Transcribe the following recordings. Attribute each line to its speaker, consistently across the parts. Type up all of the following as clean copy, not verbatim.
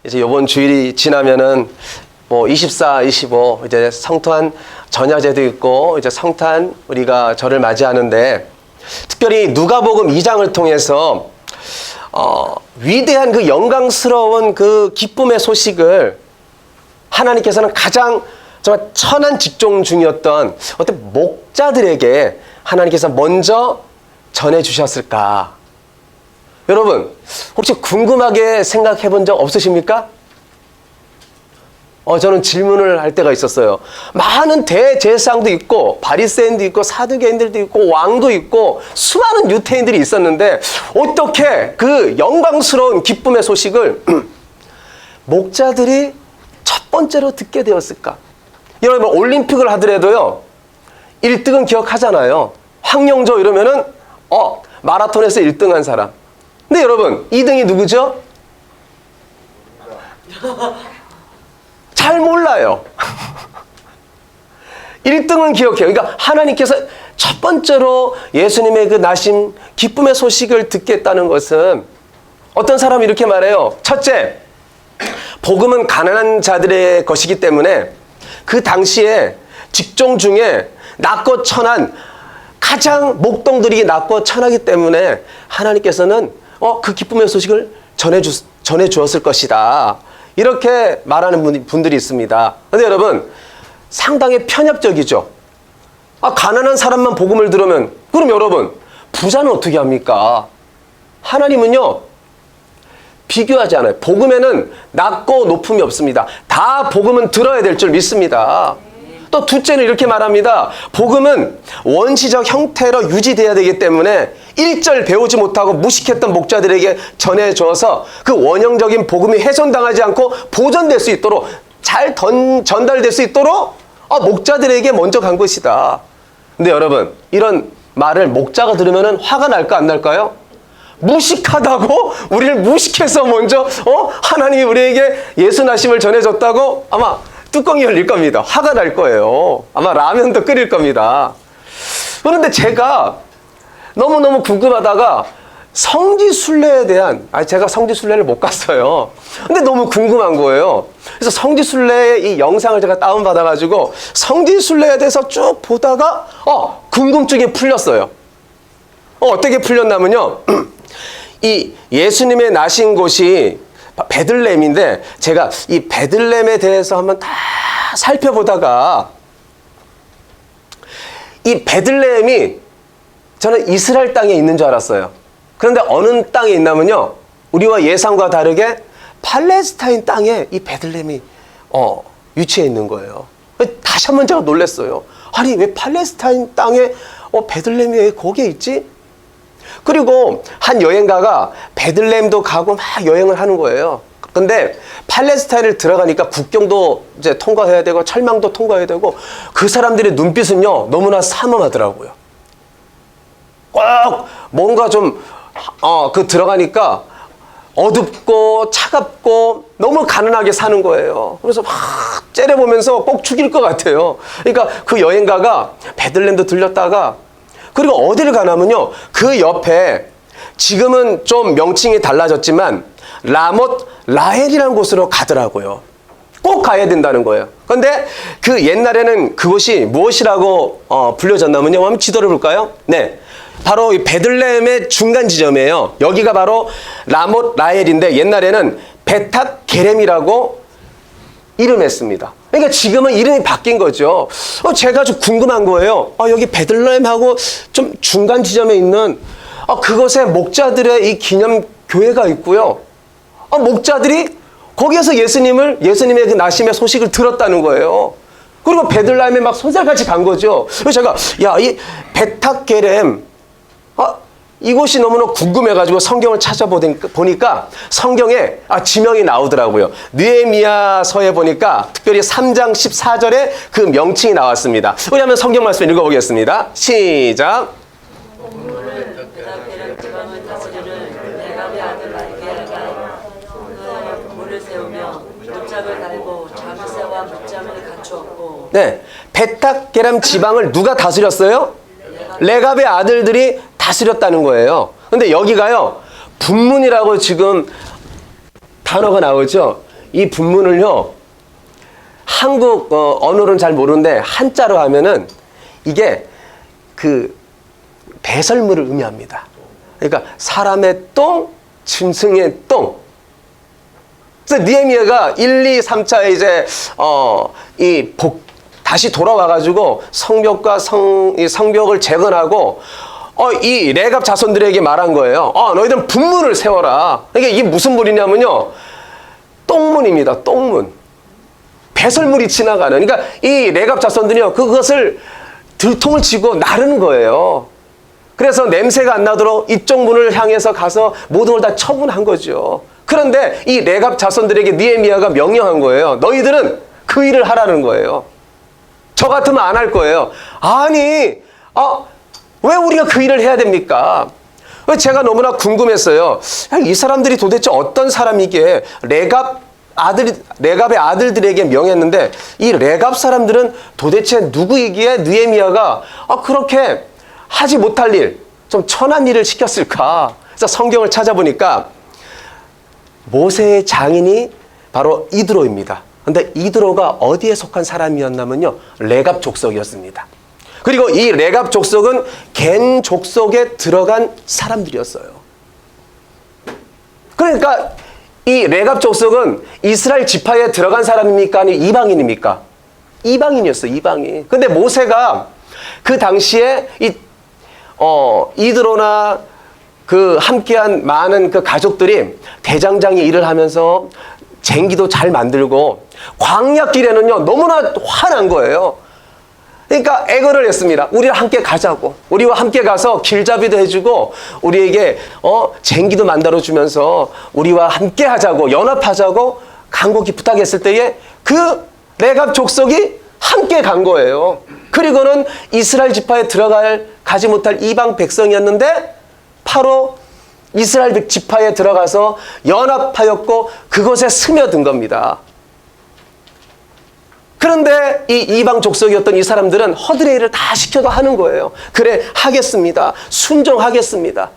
Speaker 1: 이제 이번 주일이 지나면은 뭐 24, 25 이제 성탄 전야제도 있고 이제 성탄 우리가 절을 맞이하는데 특별히 누가복음 2장을 통해서 위대한 그 영광스러운 그 기쁨의 소식을 하나님께서는 가장 정말 천한 직종 중이었던 어떤 목자들에게 하나님께서 먼저 전해주셨을까? 여러분 혹시 궁금하게 생각해 본 적 없으십니까? 저는 질문을 할 때가 있었어요. 많은 대제사장도 있고 바리새인도 있고 사두개인들도 있고 왕도 있고 수많은 유대인들이 있었는데 어떻게 그 영광스러운 기쁨의 소식을 목자들이 첫 번째로 듣게 되었을까? 여러분 올림픽을 하더라도요 1등은 기억하잖아요. 황영조 이러면은 마라톤에서 1등한 사람. 근데 여러분 2등이 누구죠? 잘 몰라요. 1등은 기억해요. 그러니까 하나님께서 첫 번째로 예수님의 그 나심 기쁨의 소식을 듣겠다는 것은 어떤 사람이 이렇게 말해요. 첫째, 복음은 가난한 자들의 것이기 때문에 그 당시에 직종 중에 낮고 천한 가장 목동들이 낮고 천하기 때문에 하나님께서는 그 기쁨의 소식을 전해 주었을 것이다. 이렇게 말하는 분들이 있습니다. 그런데 여러분 상당히 편협적이죠. 가난한 사람만 복음을 들으면 그럼 여러분 부자는 어떻게 합니까? 하나님은요 비교하지 않아요. 복음에는 낮고 높음이 없습니다. 다 복음은 들어야 될 줄 믿습니다. 또 둘째는 이렇게 말합니다. 복음은 원시적 형태로 유지돼야 되기 때문에 1절 배우지 못하고 무식했던 목자들에게 전해줘서 그 원형적인 복음이 훼손당하지 않고 보존될 수 있도록 잘 전달될 수 있도록 목자들에게 먼저 간 것이다. 근데 여러분 이런 말을 목자가 들으면 화가 날까 안 날까요? 무식하다고? 우리를 무식해서 먼저 하나님이 우리에게 예수 나심을 전해줬다고? 아마 뚜껑이 열릴 겁니다. 화가 날 거예요. 아마 라면도 끓일 겁니다. 그런데 제가 너무너무 궁금하다가 성지순례에 대한 제가 성지순례를 못 갔어요. 근데 너무 궁금한 거예요. 그래서 성지순례의 이 영상을 제가 다운받아가지고 성지순례에 대해서 쭉 보다가 궁금증이 풀렸어요. 어떻게 풀렸냐면요. 이 예수님의 나신 곳이 베들레헴인데 제가 이 베들레헴에 대해서 한번 다 살펴보다가 이 베들레헴이 저는 이스라엘 땅에 있는 줄 알았어요. 그런데 어느 땅에 있냐면요 우리와 예상과 다르게 팔레스타인 땅에 이 베들레헴이 위치해 있는 거예요. 다시 한번 제가 놀랐어요. 아니 왜 팔레스타인 땅에 베들레헴이 왜 거기에 있지? 그리고 한 여행가가 베들레헴도 가고 막 여행을 하는 거예요. 근데 팔레스타인을 들어가니까 국경도 이제 통과해야 되고 철망도 통과해야 되고 그 사람들의 눈빛은요 너무나 삼엄하더라고요. 꼭 뭔가 좀 들어가니까 어둡고 차갑고 너무 가난하게 사는 거예요. 그래서 막 째려보면서 꼭 죽일 것 같아요. 그러니까 그 여행가가 베들레헴도 들렸다가 그리고 어디를 가냐면요 그 옆에 지금은 좀 명칭이 달라졌지만 라못 라헬이라는 곳으로 가더라고요. 꼭 가야 된다는 거예요. 그런데 그 옛날에는 그곳이 무엇이라고 불려졌냐면요 한번 지도를 볼까요? 네, 바로 이 베들레헴의 중간 지점이에요. 여기가 바로 라못 라헬인데 옛날에는 베탁 게렘이라고 이름했습니다. 그러니까 지금은 이름이 바뀐 거죠. 제가 좀 궁금한 거예요. 여기 베들레헴하고 좀 중간 지점에 있는 그곳에 목자들의 이 기념 교회가 있고요. 목자들이 거기에서 예수님의 그 나심의 소식을 들었다는 거예요. 그리고 베들레헴에 막 손살같이 간 거죠. 그래서 제가 이 베탁게렘 이곳이 너무나 궁금해가지고 성경을 찾아보니까 성경에 지명이 나오더라고요. 느헤미야서에 보니까 특별히 3장 14절에 그 명칭이 나왔습니다. 우리 한번 성경 말씀 읽어보겠습니다. 시작. 네, 베탁게렘 지방을 누가 다스렸어요? 레갑의 아들들이 다스렸다는 거예요. 근데 여기가요 분문이라고 지금 단어가 나오죠. 이 분문을요, 한국 언어는 잘 모르는데 한자로 하면은 이게 그 배설물을 의미합니다. 그러니까 사람의 똥, 짐승의 똥. 그래서 느헤미야가 1, 2, 3차에 이제 다시 돌아와가지고 성벽을 재건하고 이 레갑 자손들에게 말한 거예요. 너희들은 분문을 세워라. 이게 무슨 문이냐면요, 똥문입니다. 똥문. 배설물이 지나가는. 그러니까 이 레갑 자손들이요, 그것을 들통을 치고 나르는 거예요. 그래서 냄새가 안 나도록 이쪽 문을 향해서 가서 모든 걸 다 처분한 거죠. 그런데 이 레갑 자손들에게 느헤미야가 명령한 거예요. 너희들은 그 일을 하라는 거예요. 저 같으면 안 할 거예요. 아니, 왜 우리가 그 일을 해야 됩니까? 제가 너무나 궁금했어요. 이 사람들이 도대체 어떤 사람이기에 레갑의 아들들에게 명했는데, 이 레갑 사람들은 도대체 누구이기에 느헤미야가 그렇게 하지 못할 일, 좀 천한 일을 시켰을까? 그래서 성경을 찾아보니까 모세의 장인이 바로 이드로입니다. 근데 이드로가 어디에 속한 사람이었냐면요, 레갑 족속이었습니다. 그리고 이 레갑 족속은 겐 족속에 들어간 사람들이었어요. 그러니까 이 레갑 족속은 이스라엘 지파에 들어간 사람입니까? 아니 이방인입니까? 이방인이었어요. 이방인. 근데 모세가 그 당시에 이드로나 그 함께한 많은 그 가족들이 대장장이 일을 하면서 쟁기도 잘 만들고 광야길에는요 너무나 화난 거예요. 그러니까 애걸을 했습니다. 우리랑 함께 가자고. 우리와 함께 가서 길잡이도 해주고 우리에게 쟁기도 만들어주면서 우리와 함께 하자고, 연합하자고 간곡히 부탁했을 때에 그 레갑 족속이 함께 간 거예요. 그리고는 이스라엘 지파에 가지 못할 이방 백성이었는데 바로 이스라엘 지파에 들어가서 연합하였고 그것에 스며든 겁니다. 그런데 이 이방 족속이었던 이 사람들은 허들의 일을 다 시켜도 하는 거예요. 그래, 하겠습니다. 순종하겠습니다.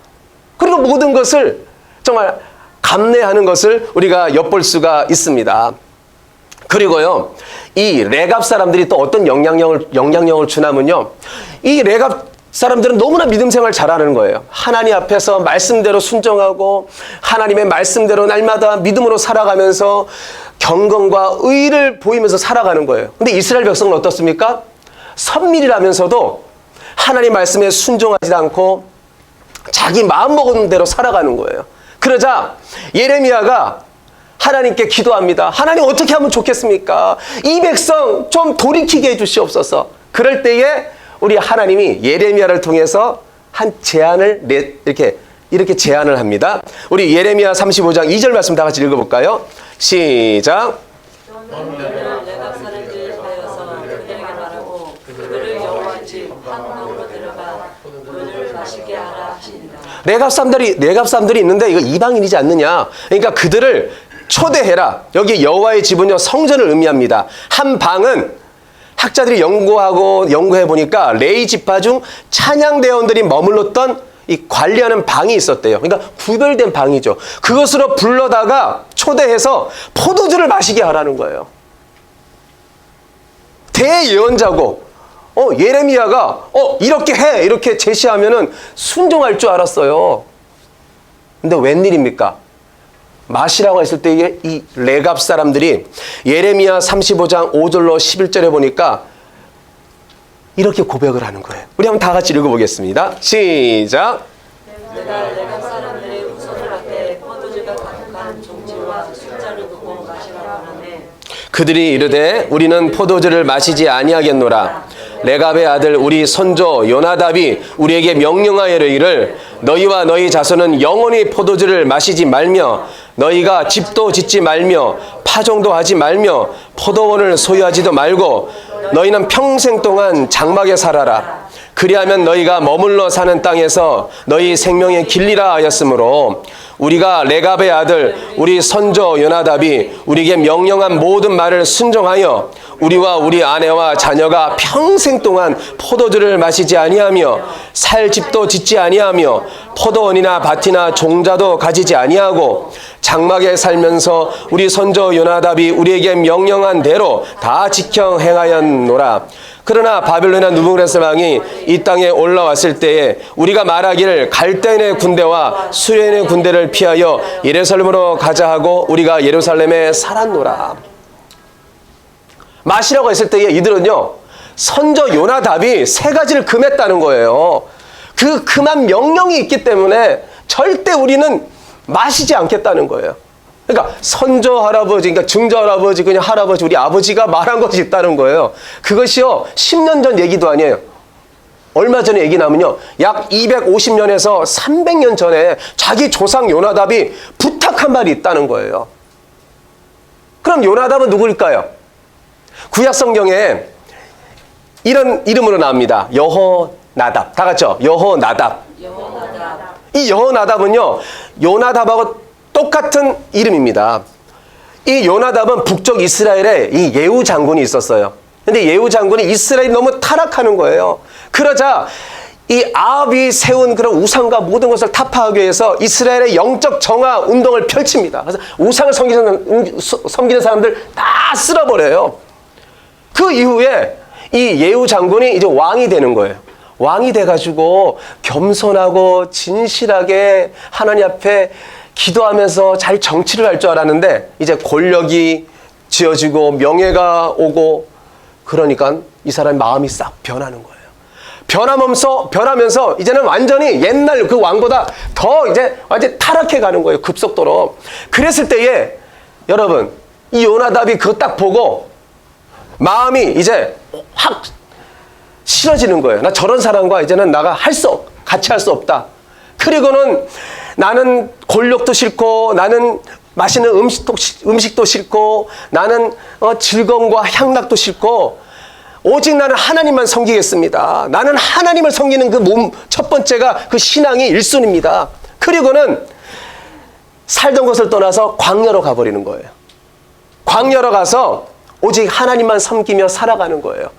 Speaker 1: 그리고 모든 것을 정말 감내하는 것을 우리가 엿볼 수가 있습니다. 그리고요, 이 레갑 사람들이 또 어떤 영향력을 주냐면요, 이 레갑 사람들은 너무나 믿음 생활 잘하는 거예요. 하나님 앞에서 말씀대로 순종하고 하나님의 말씀대로 날마다 믿음으로 살아가면서 경건과 의를 보이면서 살아가는 거예요. 근데 이스라엘 백성은 어떻습니까? 선밀이라면서도 하나님 말씀에 순종하지 않고 자기 마음먹은 대로 살아가는 거예요. 그러자 예레미야가 하나님께 기도합니다. 하나님 어떻게 하면 좋겠습니까? 이 백성 좀 돌이키게 해주시옵소서. 그럴 때에 우리 하나님이 예레미야를 통해서 한 제안을 이렇게 제안을 합니다. 우리 예레미야 35장 2절 말씀 다 같이 읽어볼까요? 시작.
Speaker 2: 너는 레갑 사람들을 하여서 그들에게 말하고 그들을 여호와 집 한옥으로 들어가 물을 마시게 하라 하시니라.
Speaker 1: 레갑 사람들이 있는데 이거 이방인이지 않느냐? 그러니까 그들을 초대해라. 여기 여호와의 집은요 성전을 의미합니다. 한 방은 학자들이 연구해 보니까 레위 지파 중 찬양대원들이 머물렀던 이 관리하는 방이 있었대요. 그러니까 구별된 방이죠. 그것으로 불러다가 초대해서 포도주를 마시게 하라는 거예요. 대예언자고 예레미야가 이렇게 해 이렇게 제시하면은 순종할 줄 알았어요. 근데 웬일입니까? 마시라고 했을 때 이 레갑 사람들이 예레미야 35장 5절로 11절에 보니까 이렇게 고백을 하는 거예요. 우리 한번 다 같이 읽어보겠습니다. 시작.
Speaker 2: 내가 레갑 사람들의 후손들 앞에 포도주가 가득한 종지와 숫자를 두고 마시라고 하네.
Speaker 1: 그들이 이르되 우리는 포도주를 마시지 아니하겠노라. 레갑의 아들 우리 손조 요나답이 우리에게 명령하여 이르기를 너희와 너희 자손은 영원히 포도주를 마시지 말며 너희가 집도 짓지 말며 파종도 하지 말며 포도원을 소유하지도 말고 너희는 평생 동안 장막에 살아라. 그리하면 너희가 머물러 사는 땅에서 너희 생명의 길리라 하였으므로 우리가 레갑의 아들 우리 선조 요나답이 우리에게 명령한 모든 말을 순종하여 우리와 우리 아내와 자녀가 평생 동안 포도주를 마시지 아니하며 살 집도 짓지 아니하며 포도원이나 밭이나 종자도 가지지 아니하고 장막에 살면서 우리 선조 요나답이 우리에게 명령한 대로 다 지켜 행하였노라. 그러나 바벨론의 느부갓네살 왕이 이 땅에 올라왔을 때에 우리가 말하기를 갈대인의 군대와 수레인의 군대를 피하여 예루살렘으로 가자 하고 우리가 예루살렘에 살았노라. 마시라고 했을 때에 이들은요, 선조 요나답이 3가지를 금했다는 거예요. 그 금한 명령이 있기 때문에 절대 우리는 마시지 않겠다는 거예요. 그러니까 선조 할아버지, 그러니까 증조 할아버지, 그냥 할아버지, 우리 아버지가 말한 것이 있다는 거예요. 그것이요, 10년 전 얘기도 아니에요. 얼마 전에 얘기 나면요, 약 250년에서 300년 전에 자기 조상 요나답이 부탁한 말이 있다는 거예요. 그럼 요나답은 누구일까요? 구약 성경에 이런 이름으로 나옵니다. 여호나답. 다 같죠? 여호나답. 이 여호나답은요, 요나답하고 똑같은 이름입니다. 이 요나답은 북쪽 이스라엘에 이 예후 장군이 있었어요. 근데 예후 장군이 이스라엘이 너무 타락하는 거예요. 그러자 이 아합이 세운 그런 우상과 모든 것을 타파하기 위해서 이스라엘의 영적 정화 운동을 펼칩니다. 그래서 우상을 섬기는 사람들 다 쓸어버려요. 그 이후에 이 예후 장군이 이제 왕이 되는 거예요. 왕이 돼가지고 겸손하고 진실하게 하나님 앞에 기도하면서 잘 정치를 할 줄 알았는데 이제 권력이 지어지고 명예가 오고 그러니까 이 사람의 마음이 싹 변하는 거예요. 변하면서 이제는 완전히 옛날 그 왕보다 더 이제 완전 타락해 가는 거예요. 급속도로. 그랬을 때에 여러분, 이 요나답이 그거 딱 보고 마음이 이제 확 싫어지는 거예요. 나 저런 사람과 이제는 나가 같이 할 수 없다. 그리고는 나는 권력도 싫고 나는 맛있는 음식도 싫고 나는 즐거움과 향락도 싫고 오직 나는 하나님만 섬기겠습니다. 나는 하나님을 섬기는 그 첫 번째가 그 신앙이 1순위입니다. 그리고는 살던 곳을 떠나서 광야로 가버리는 거예요. 광야로 가서 오직 하나님만 섬기며 살아가는 거예요.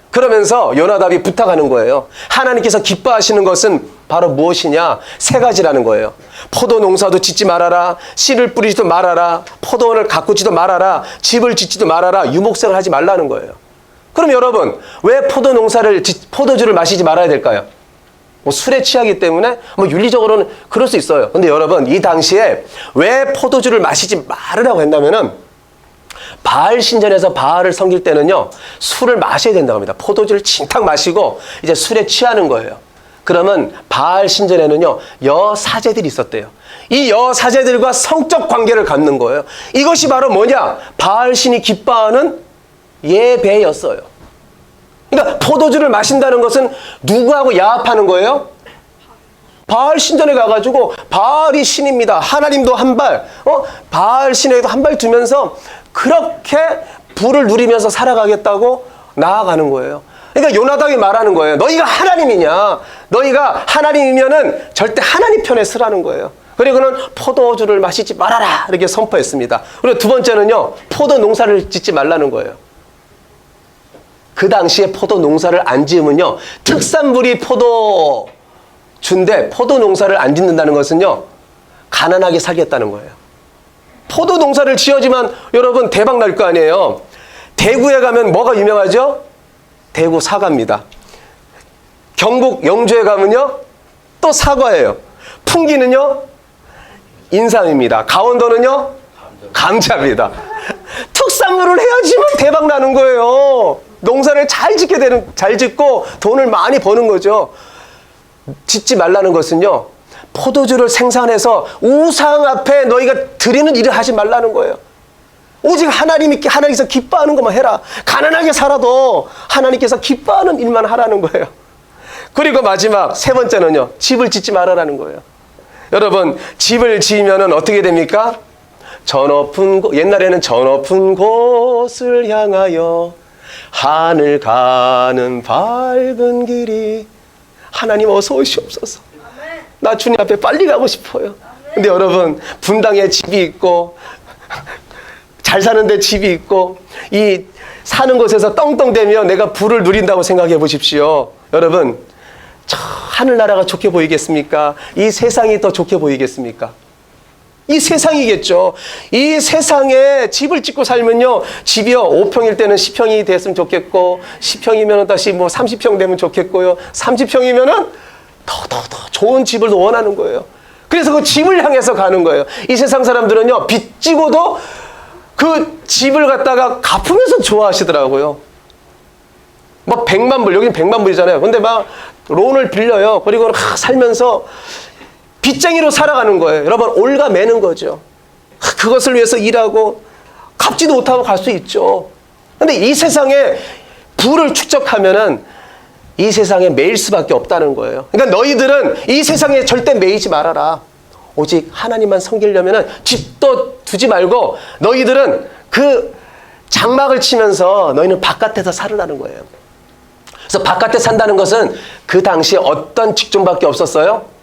Speaker 1: 그러면서 요나답이 부탁하는 거예요. 하나님께서 기뻐하시는 것은 바로 무엇이냐? 3가지라는 거예요. 포도 농사도 짓지 말아라. 씨를 뿌리지도 말아라. 포도원을 가꾸지도 말아라. 집을 짓지도 말아라. 유목생을 하지 말라는 거예요. 그럼 여러분, 왜 포도주를 마시지 말아야 될까요? 뭐 술에 취하기 때문에 뭐 윤리적으로는 그럴 수 있어요. 근데 여러분, 이 당시에 왜 포도주를 마시지 말으라고 했냐면은 바알 신전에서 바알을 섬길 때는요, 술을 마셔야 된다고 합니다. 포도주를 진탕 마시고 이제 술에 취하는 거예요. 그러면 바알 신전에는요, 여사제들이 있었대요. 이 여사제들과 성적 관계를 갖는 거예요. 이것이 바로 뭐냐? 바알 신이 기뻐하는 예배였어요. 그러니까 포도주를 마신다는 것은 누구하고 야합하는 거예요? 바알 신전에 가가지고 바알이 신입니다. 하나님도 한 발, 바알 신에도 한 발 두면서 그렇게 부를 누리면서 살아가겠다고 나아가는 거예요. 그러니까 요나답이 말하는 거예요. 너희가 하나님이냐? 너희가 하나님이면은 절대 하나님 편에 서라는 거예요. 그리고는 포도주를 마시지 말아라 이렇게 선포했습니다. 그리고 두 번째는요, 포도 농사를 짓지 말라는 거예요. 그 당시에 포도 농사를 안 지으면요, 특산물이 포도주인데 포도 농사를 안 짓는다는 것은요, 가난하게 살겠다는 거예요. 포도 농사를 지어지만 여러분 대박 날 거 아니에요. 대구에 가면 뭐가 유명하죠? 대구 사과입니다. 경북 영주에 가면요, 또 사과예요. 풍기는요, 인삼입니다. 강원도는요, 감자입니다. 특산물을 해야지만 대박 나는 거예요. 농사를 잘 짓고 돈을 많이 버는 거죠. 짓지 말라는 것은요, 포도주를 생산해서 우상 앞에 너희가 드리는 일을 하지 말라는 거예요. 오직 하나님께서 기뻐하는 것만 해라. 가난하게 살아도 하나님께서 기뻐하는 일만 하라는 거예요. 그리고 마지막 3번째는요, 집을 짓지 말아라는 거예요. 여러분, 집을 지으면 어떻게 됩니까? 옛날에는 저 높은 곳을 향하여 하늘 가는 밝은 길이, 하나님 어서 오시옵소서. 나 주님 앞에 빨리 가고 싶어요. 근데 여러분, 분당에 집이 있고 잘 사는데 집이 있고 이 사는 곳에서 떵떵대며 내가 부를 누린다고 생각해 보십시오. 여러분, 저 하늘나라가 좋게 보이겠습니까? 이 세상이 더 좋게 보이겠습니까? 이 세상이겠죠. 이 세상에 집을 짓고 살면요, 집이요 5평일 때는 10평이 됐으면 좋겠고, 10평이면 다시 뭐 30평 되면 좋겠고요, 30평이면은 더 좋은 집을 원하는 거예요. 그래서 그 집을 향해서 가는 거예요. 이 세상 사람들은요, 빚지고도 그 집을 갖다가 갚으면서 좋아하시더라고요. 뭐 100만 불, 여기는 100만 불이잖아요. 근데 막 론을 빌려요. 그리고 살면서 빚쟁이로 살아가는 거예요. 여러분, 올가매는 거죠. 그것을 위해서 일하고 갚지도 못하고 갈 수 있죠. 근데 이 세상에 부를 축적하면은 이 세상에 매일 수밖에 없다는 거예요. 그러니까 너희들은 이 세상에 절대 매이지 말아라. 오직 하나님만 섬기려면은 집도 두지 말고 너희들은 그 장막을 치면서 너희는 바깥에서 살으라는 거예요. 그래서 바깥에 산다는 것은 그 당시에 어떤 직종밖에 없었어요?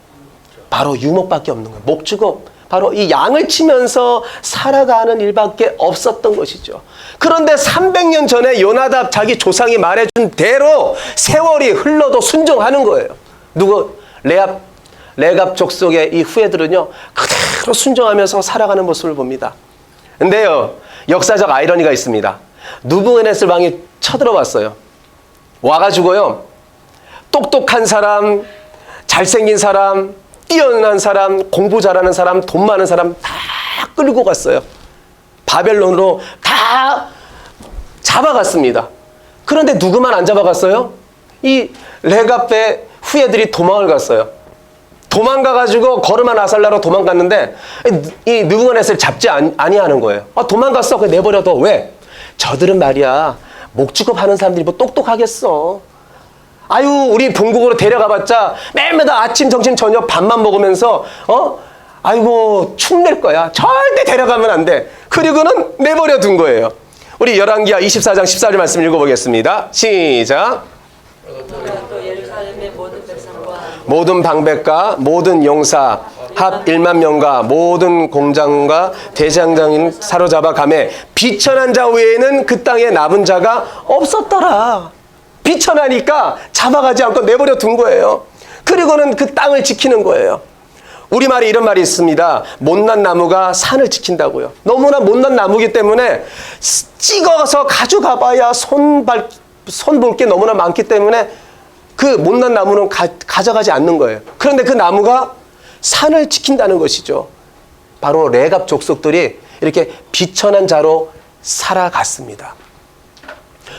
Speaker 1: 바로 유목밖에 없는 거예요. 목축업. 바로 이 양을 치면서 살아가는 일밖에 없었던 것이죠. 그런데 300년 전에 요나답 자기 조상이 말해준 대로 세월이 흘러도 순종하는 거예요. 누구? 레갑 족속의 이 후예들은요, 그대로 순종하면서 살아가는 모습을 봅니다. 근데요, 역사적 아이러니가 있습니다. 느부갓네살 왕이 쳐들어왔어요. 와가지고요, 똑똑한 사람, 잘생긴 사람, 뛰어난 사람, 공부 잘하는 사람, 돈 많은 사람 다 끌고 갔어요. 바벨론으로 다 잡아갔습니다. 그런데 누구만 안 잡아갔어요? 이 레갑의 후예들이 도망을 갔어요. 도망가가지고 거르만 아살라로 도망갔는데 이 느부갓네살을 잡지 아니하는 거예요. 도망갔어. 그냥 내버려둬. 왜? 저들은 말이야, 목축업 하는 사람들이 뭐 똑똑하겠어. 아유, 우리 본국으로 데려가봤자 매일마다 아침, 점심, 저녁 밥만 먹으면서 아이고 축낼 거야. 절대 데려가면 안 돼. 그리고는 내버려 둔 거예요. 우리 열왕기하 24장 14절 말씀 읽어보겠습니다. 시작.
Speaker 2: 또 예루살렘의 모든 백성과
Speaker 1: 모든 방백과 모든 용사 합 1만 명과 모든 공장과 대장장인 사로잡아 가매 비천한 자 외에는 그 땅에 남은 자가 없었더라. 비천하니까 잡아가지 않고 내버려 둔 거예요. 그리고는 그 땅을 지키는 거예요. 우리말에 이런 말이 있습니다. 못난 나무가 산을 지킨다고요. 너무나 못난 나무기 때문에 찍어서 가져가봐야 손 볼 게 너무나 많기 때문에 그 못난 나무는 가져가지 않는 거예요. 그런데 그 나무가 산을 지킨다는 것이죠. 바로 레갑 족속들이 이렇게 비천한 자로 살아갔습니다.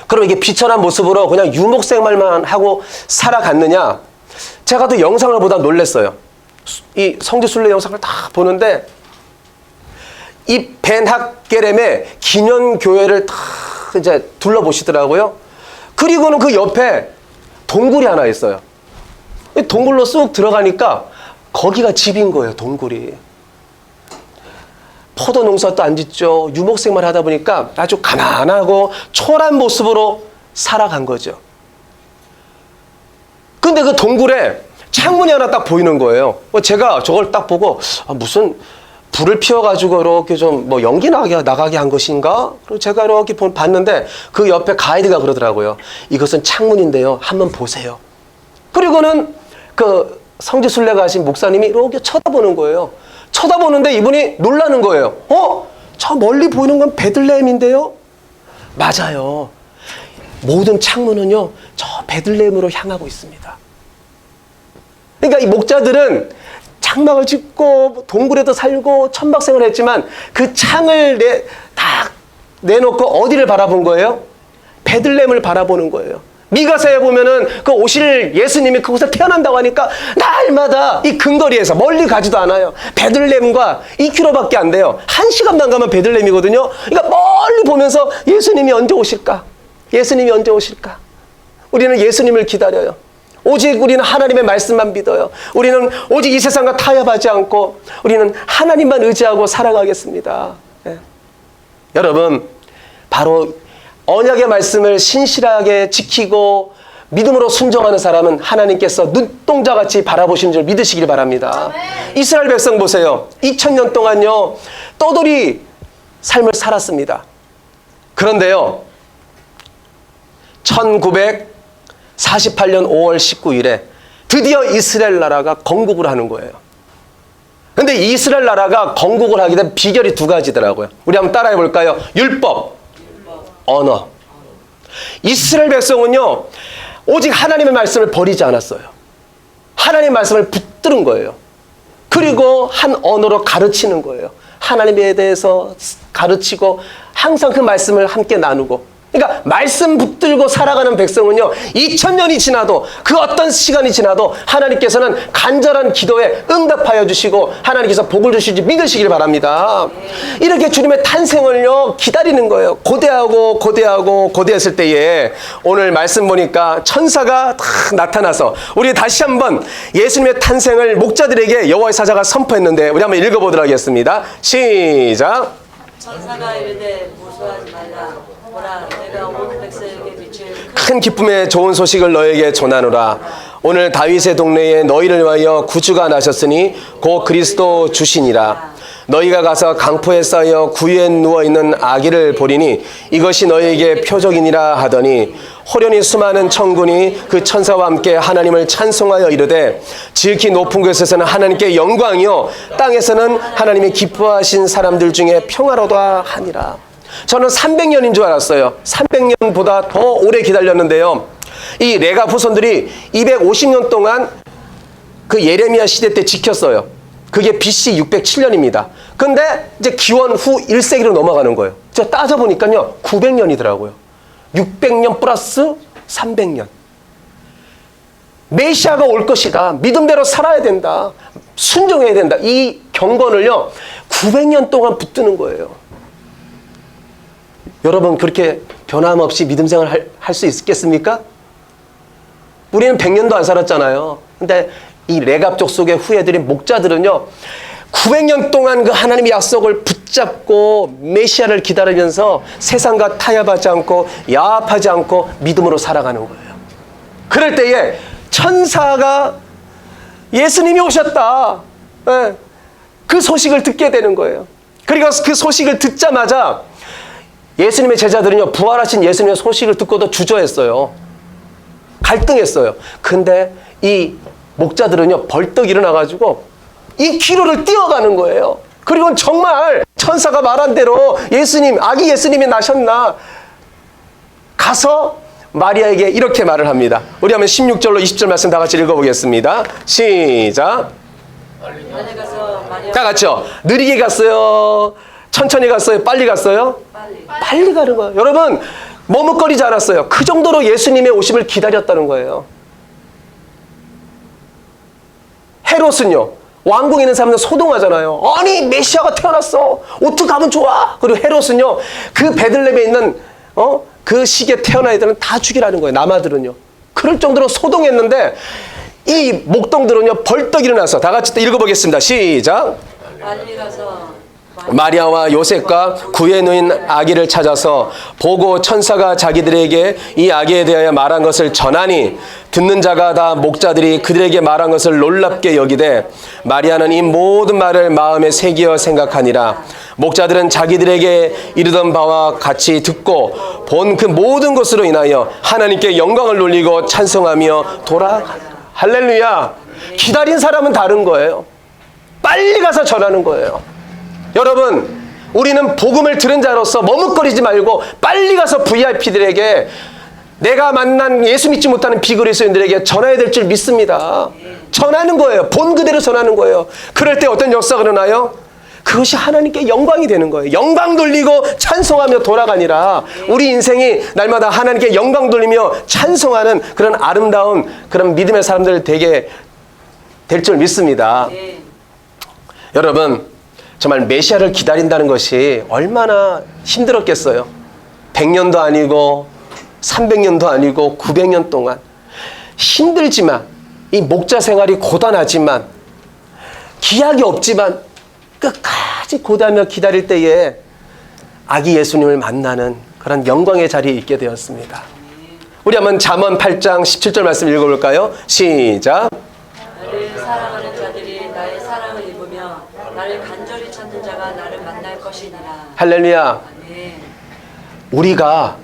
Speaker 1: 그럼 이게 비천한 모습으로 그냥 유목생활만 하고 살아갔느냐? 제가 또 영상을 보다 놀랐어요. 이 성지순례 영상을 다 보는데 이 벤학게렘의 기념교회를 다 이제 둘러보시더라고요. 그리고는 그 옆에 동굴이 하나 있어요. 동굴로 쑥 들어가니까 거기가 집인 거예요. 동굴이. 포도 농사도 안 짓죠. 유목생활 하다 보니까 아주 가난하고 초라한 모습으로 살아간 거죠. 근데 그 동굴에 창문이 하나 딱 보이는 거예요. 제가 저걸 딱 보고 무슨 불을 피워가지고 이렇게 좀 뭐 연기 나가게 한 것인가? 그리고 제가 이렇게 봤는데 그 옆에 가이드가 그러더라고요. 이것은 창문인데요. 한번 보세요. 그리고는 그 성지순례 가신 목사님이 이렇게 쳐다보는 거예요. 쳐다보는데 이분이 놀라는 거예요. 저 멀리 보이는 건 베들레헴인데요? 맞아요. 모든 창문은요, 저 베들레헴으로 향하고 있습니다. 그러니까 이 목자들은 장막을 짓고 동굴에도 살고 천박생활을 했지만 그 창을 다 내놓고 어디를 바라본 거예요? 베들레헴을 바라보는 거예요. 미가서에 보면은 그 오실 예수님이 그곳에 태어난다고 하니까 날마다 이 근거리에서 멀리 가지도 않아요. 베들레헴과 2km밖에 안 돼요. 1시간만 가면 베들레헴이거든요. 그러니까 멀리 보면서 예수님이 언제 오실까? 예수님이 언제 오실까? 우리는 예수님을 기다려요. 오직 우리는 하나님의 말씀만 믿어요. 우리는 오직 이 세상과 타협하지 않고 우리는 하나님만 의지하고 살아가겠습니다. 네. 여러분, 바로 언약의 말씀을 신실하게 지키고 믿음으로 순종하는 사람은 하나님께서 눈동자같이 바라보시는 줄 믿으시길 바랍니다. 이스라엘 백성 보세요. 2000년 동안요, 떠돌이 삶을 살았습니다. 그런데요, 1948년 5월 19일에 드디어 이스라엘 나라가 건국을 하는 거예요. 근데 이스라엘 나라가 건국을 하게 된 비결이 두 가지더라고요. 우리 한번 따라해 볼까요? 율법, 언어. 이스라엘 백성은요, 오직 하나님의 말씀을 버리지 않았어요. 하나님의 말씀을 붙드는 거예요. 그리고 한 언어로 가르치는 거예요. 하나님에 대해서 가르치고 항상 그 말씀을 함께 나누고. 그러니까 말씀 붙들고 살아가는 백성은요, 2000년이 지나도 그 어떤 시간이 지나도 하나님께서는 간절한 기도에 응답하여 주시고 하나님께서 복을 주시지 믿으시길 바랍니다. 이렇게 주님의 탄생을요 기다리는 거예요. 고대했을 때에 오늘 말씀 보니까 천사가 딱 나타나서 우리 다시 한번 예수님의 탄생을 목자들에게 여호와의 사자가 선포했는데 우리 한번 읽어보도록 하겠습니다. 시작.
Speaker 2: 천사가 이르되 무수하지 말라. 보라, 내가 온 백성에게 미칠
Speaker 1: 큰 기쁨의 좋은 소식을 너에게 전하노라. 오늘 다윗의 동네에 너희를 위하여 구주가 나셨으니 곧 그리스도 주시니라. 너희가 가서 강포에 쌓여 구유에 누워있는 아기를 보리니 이것이 너희에게 표적이니라 하더니 호련히 수많은 천군이 그 천사와 함께 하나님을 찬송하여 이르되 지극히 높은 곳에서는 하나님께 영광이요 땅에서는 하나님이 기뻐하신 사람들 중에 평화로다 하니라. 저는 300년인 줄 알았어요. 300년보다 더 오래 기다렸는데요. 이 레갑 후손들이 250년 동안 그 예레미야 시대 때 지켰어요. 그게 BC 607년입니다. 근데 이제 기원 후 1세기로 넘어가는 거예요. 제가 따져보니까요, 900년이더라고요. 600년 플러스 300년. 메시아가 올 것이다. 믿음대로 살아야 된다. 순종해야 된다. 이 경건을요, 900년 동안 붙드는 거예요. 여러분 그렇게 변함없이 믿음 생활 할 수 있겠습니까? 우리는 100년도 안 살았잖아요. 근데 이 레갑족 속의 후예들인 목자들은요 900년 동안 그 하나님의 약속을 붙잡고 메시아를 기다리면서 세상과 타협하지 않고 야합하지 않고 믿음으로 살아가는 거예요. 그럴 때에 천사가 예수님이 오셨다. 네. 그 소식을 듣게 되는 거예요. 그리고 그 소식을 듣자마자 예수님의 제자들은요, 부활하신 예수님의 소식을 듣고도 주저했어요. 갈등했어요. 근데 이 목자들은요, 벌떡 일어나가지고 이 기로를 뛰어가는 거예요. 그리고 정말 천사가 말한 대로 예수님, 아기 예수님이 나셨나? 가서 마리아에게 이렇게 말을 합니다. 우리 한번 16절로 20절 말씀 다 같이 읽어보겠습니다. 시작.
Speaker 2: 빨리 가서 마리아.
Speaker 1: 다 같이요. 느리게 갔어요? 천천히 갔어요? 빨리 갔어요? 빨리 가는 거예요. 여러분 머뭇거리지 않았어요. 그 정도로 예수님의 오심을 기다렸다는 거예요. 헤롯은요, 왕궁에 있는 사람들 소동하잖아요. 아니 메시아가 태어났어. 어떻게 하면 좋아? 그리고 헤롯은요, 그 베들레헴에 있는 그 시기에 태어난 애들은 다 죽이라는 거예요. 남아들은요. 그럴 정도로 소동했는데 이 목동들은요 벌떡 일어나서 다 같이 또 읽어보겠습니다. 시작.
Speaker 2: 빨리 가서
Speaker 1: 마리아와 요셉과 구에 누인 아기를 찾아서 보고 천사가 자기들에게 이 아기에 대하여 말한 것을 전하니 듣는 자가 다 목자들이 그들에게 말한 것을 놀랍게 여기되 마리아는 이 모든 말을 마음에 새기어 생각하니라. 목자들은 자기들에게 이르던 바와 같이 듣고 본 그 모든 것으로 인하여 하나님께 영광을 돌리고 찬송하며 돌아가니라. 할렐루야. 기다린 사람은 다른 거예요. 빨리 가서 전하는 거예요. 여러분 우리는 복음을 들은 자로서 머뭇거리지 말고 빨리 가서 VIP들에게, 내가 만난 예수 믿지 못하는 비그리스도인들에게 전해야 될 줄 믿습니다. 전하는 거예요. 본 그대로 전하는 거예요. 그럴 때 어떤 역사가 일어나요? 그것이 하나님께 영광이 되는 거예요. 영광 돌리고 찬송하며 돌아가니라. 우리 인생이 날마다 하나님께 영광 돌리며 찬송하는 그런 아름다운 그런 믿음의 사람들 되게 될 줄 믿습니다. 여러분 정말 메시아를 기다린다는 것이 얼마나 힘들었겠어요. 100년도 아니고 300년도 아니고 900년 동안 힘들지만, 이 목자 생활이 고단하지만, 기약이 없지만 끝까지 고단하며 기다릴 때에 아기 예수님을 만나는 그런 영광의 자리에 있게 되었습니다. 우리 한번 잠언 8장 17절 말씀 읽어볼까요? 시작.
Speaker 2: 나를 사랑하는 자들이 나의 사랑을 입으며 나를 간절히 찾는 자가 나를 만날 것이니라.
Speaker 1: 할렐루야.
Speaker 2: 아멘.
Speaker 1: 우리가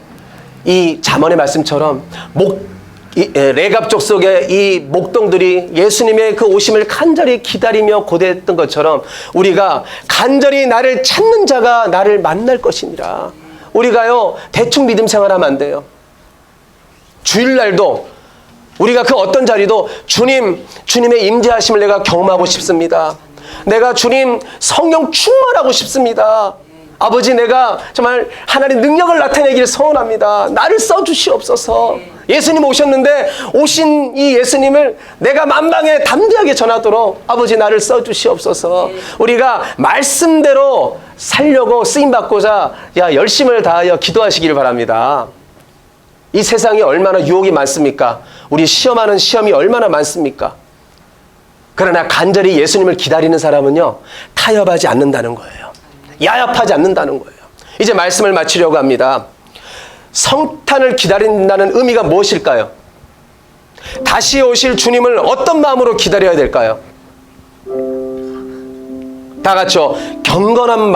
Speaker 1: 이 잠언의 말씀처럼 레갑 족속의 이 목동들이 예수님의 그 오심을 간절히 기다리며 고대했던 것처럼 우리가 간절히 나를 찾는 자가 나를 만날 것이니라. 우리가요 대충 믿음 생활하면 안 돼요. 주일날도 우리가 그 어떤 자리도 주님의 임재하심을 내가 경험하고 싶습니다. 내가 주님 성령 충만하고 싶습니다. 아버지, 내가 정말 하나님의 능력을 나타내기를 소원합니다. 나를 써주시옵소서. 예수님 오셨는데 오신 이 예수님을 내가 만방에 담대하게 전하도록 아버지 나를 써주시옵소서. 우리가 말씀대로 살려고 쓰임받고자 열심을 다하여 기도하시기를 바랍니다. 이 세상이 얼마나 유혹이 많습니까? 우리 시험하는 시험이 얼마나 많습니까? 그러나 간절히 예수님을 기다리는 사람은요 타협하지 않는다는 거예요. 야협하지 않는다는 거예요. 이제 말씀을 마치려고 합니다. 성탄을 기다린다는 의미가 무엇일까요? 다시 오실 주님을 어떤 마음으로 기다려야 될까요? 다 같이요. 경건한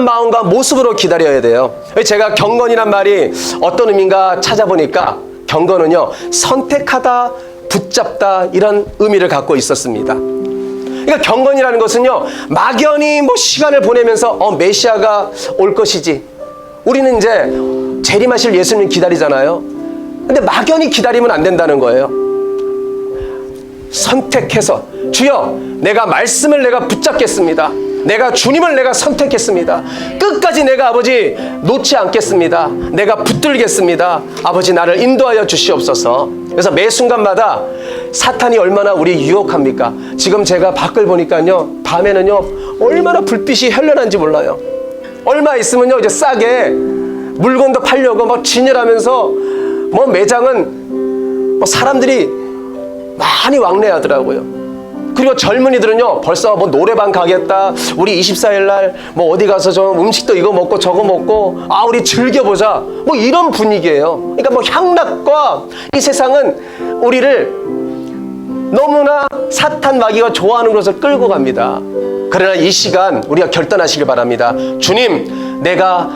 Speaker 1: 마음과 모습으로 기다려야 돼요. 제가 경건이란 말이 어떤 의미인가 찾아보니까 경건은요 선택하다, 붙잡다 이런 의미를 갖고 있었습니다. 그러니까 경건이라는 것은요 막연히 시간을 보내면서 메시아가 올 것이지, 우리는 이제 재림하실 예수님 기다리잖아요. 근데 막연히 기다리면 안 된다는 거예요. 선택해서 주여 내가 말씀을 내가 붙잡겠습니다. 내가 주님을 내가 선택했습니다. 끝까지 내가 아버지 놓지 않겠습니다. 내가 붙들겠습니다. 아버지 나를 인도하여 주시옵소서. 그래서 매 순간마다 사탄이 얼마나 우리 유혹합니까? 지금 제가 밖을 보니까요 밤에는요 얼마나 불빛이 현란한지 몰라요. 얼마 있으면요 이제 싸게 물건도 팔려고 막 진열하면서 매장은 사람들이 많이 왕래하더라고요. 그리고 젊은이들은요 벌써 노래방 가겠다, 우리 24일 날 어디 가서 좀 음식도 이거 먹고 저거 먹고 우리 즐겨보자 이런 분위기예요. 그러니까 향락과 이 세상은 우리를 너무나 사탄 마귀가 좋아하는 것을 끌고 갑니다. 그러나 이 시간 우리가 결단하시길 바랍니다. 주님, 내가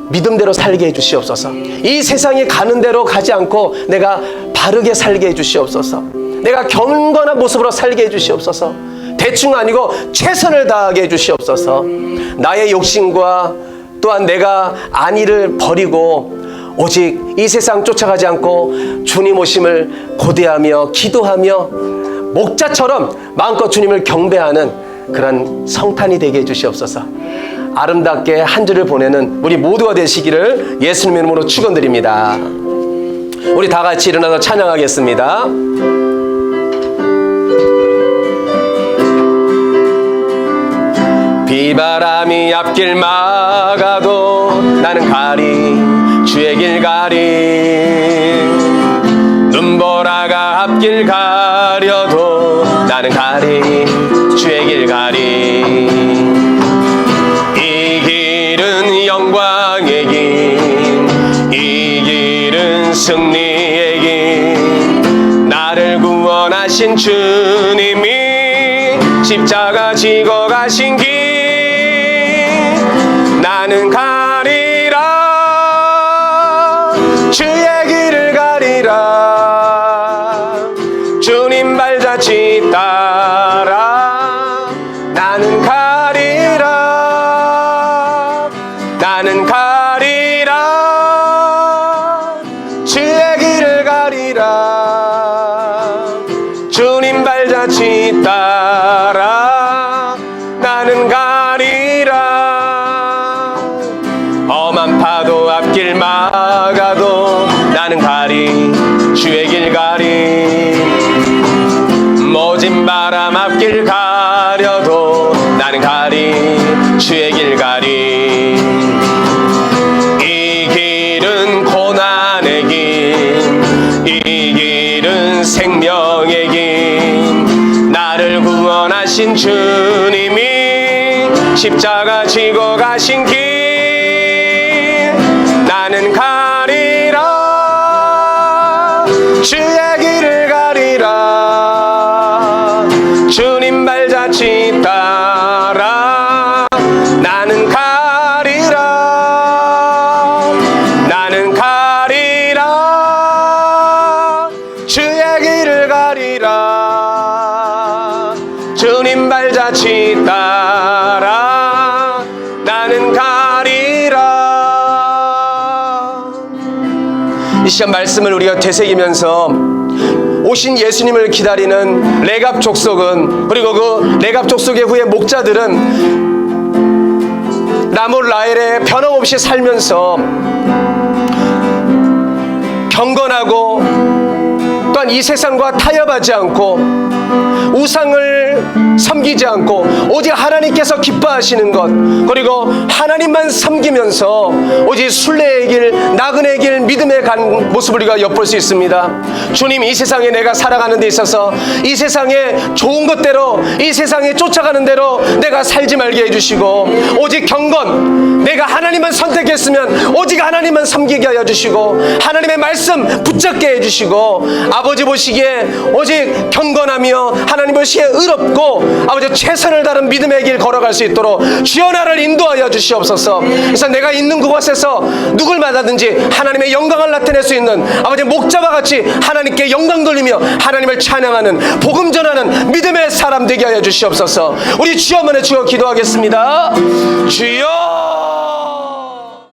Speaker 1: 믿음대로 살게 해주시옵소서. 이 세상이 가는 대로 가지 않고 내가 바르게 살게 해주시옵소서. 내가 경건한 모습으로 살게 해주시옵소서. 대충 아니고 최선을 다하게 해주시옵소서. 나의 욕심과 또한 내가 안위를 버리고 오직 이 세상 쫓아가지 않고 주님 오심을 고대하며 기도하며 목자처럼 마음껏 주님을 경배하는 그런 성탄이 되게 해주시옵소서. 아름답게 한 주를 보내는 우리 모두가 되시기를 예수님의 이름으로 축원드립니다. 우리 다 같이 일어나서 찬양하겠습니다. 비바람이 앞길 막아도 나는 가리 주의 길 가리, 눈보라가 앞길 가려도 나는 가리 주의 길 가리. 이 길은 영광의 길, 이 길은 승리의 길, 나를 구원하신 주님이 십자가 지고 가신 길, 나는 가리라 주의 길을 가리라, 주님 발자취 따라 나는 가리라, 나는 가리라 주의 길을 가리라, 주님 발자취 따라 나는 가리라. 험한 파도 앞길 막아도 나는 가리 주의 길 가리, 모진 바람 앞길 가려도 나는 가리 주의 길 가리. 이 길은 고난의 길, 이 길은 생명의 길, 나를 구원하신 주님이 십자가 지고 가신 길, 나는 가리라 주의 길을 가리라, 주님 발자취 따라 나는 가리라, 발자취 따라 나는 가리라. 이 시간 말씀을 우리가 되새기면서 오신 예수님을 기다리는 레갑 족속은, 그리고 그 레갑 족속의 후에 목자들은 라몰 라헬에 변함없이 살면서 경건하고 또한 이 세상과 타협하지 않고 우상을 섬기지 않고 오직 하나님께서 기뻐하시는 것, 그리고 하나님만 섬기면서 오직 순례의 길, 나그네의 길, 믿음에 간 모습을 우리가 엿볼 수 있습니다. 주님, 이 세상에 내가 살아가는 데 있어서 이 세상에 좋은 것대로, 이 세상에 쫓아가는 대로 내가 살지 말게 해주시고, 오직 경건, 내가 하나님만 선택했으면 오직 하나님만 섬기게 하여 주시고, 하나님의 말씀 붙잡게 해주시고, 아버지 보시기에 오직 경건하며 하나님 보시기에 의롭고 아버지 최선을 다한 믿음의 길 걸어갈 수 있도록 주여 나를 인도하여 주시옵소서. 그래서 내가 있는 그곳에서 누굴 만나든지 하나님의 영광을 나타낼 수 있는 아버지 목자와 같이 하나님께 영광 돌리며 하나님을 찬양하는, 복음 전하는 믿음의 사람 되게 하여 주시옵소서. 우리 주여만의 주여 기도하겠습니다. 주여.